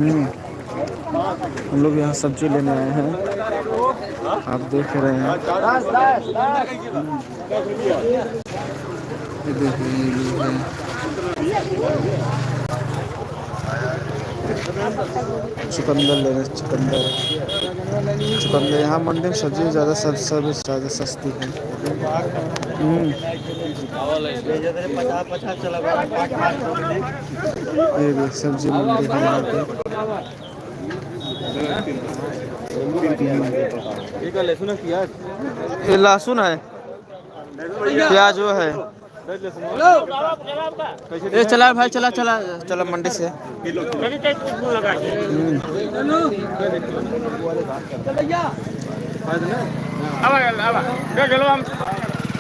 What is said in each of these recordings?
हम लोग यहाँ सब्जी लेने आए हैं। आप देख रहे हैं। ये देखिए ये लोग हैं। चुकंदर ले रहे हैं। चुकंदर यहाँ मंडी में सब्जी ज़्यादा ज़्यादा सस्ती है। ये देख सब्जी मंडी है यहाँ पे। ये लहसुन है, प्याज वो है। ये चला भाई, चला चला चला मंडी से।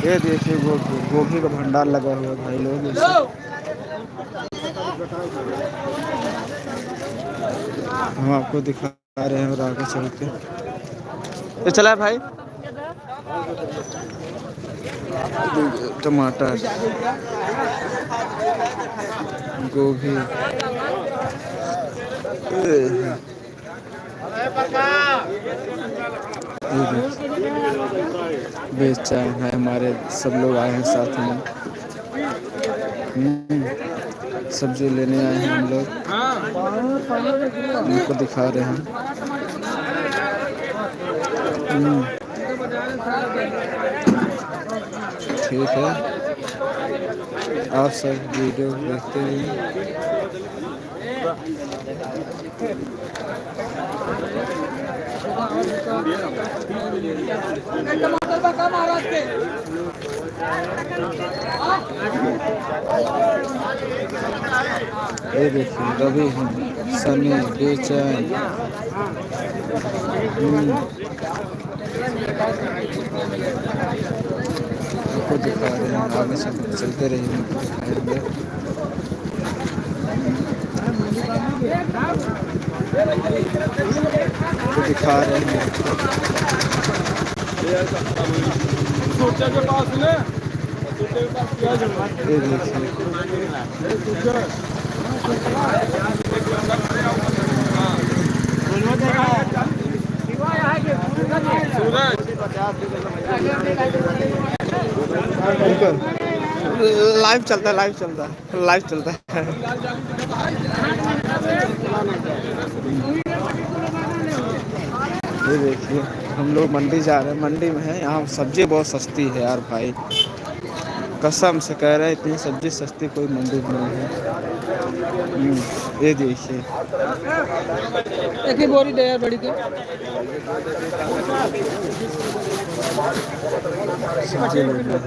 ये देखिए गोभी का भंडार लगा हुआ है भाई लोग। हम आपको दिखा रहे हैं और आगे चल के। ये चला भाई। टमाटर, गोभी, बेचा है। हमारे सब लोग आए हैं साथ में। सब्जी लेने आए हैं हम लोग। उनको दिखा रहे हैं। ठीक है, आप सब वीडियो देखते हैं। ये देखिए रवि सनी बेचैन। आपको दिखा रहे हैं, आगे से चलते रहिए। तो दिखा रहे हैं। ये देखिए लाइव चलता है, लाइव चलता है, लाइव चलता है। ये देखिए हम लोग मंडी जा रहे हैं। मंडी में है, यहाँ सब्जी बहुत सस्ती है यार भाई, कसम से कह रहे हैं। इतनी सब्जी सस्ती कोई मंडी में नहीं है। ये देखिए एक ही बोरी दे यार बड़ी के सब्जी ले रहे हैं।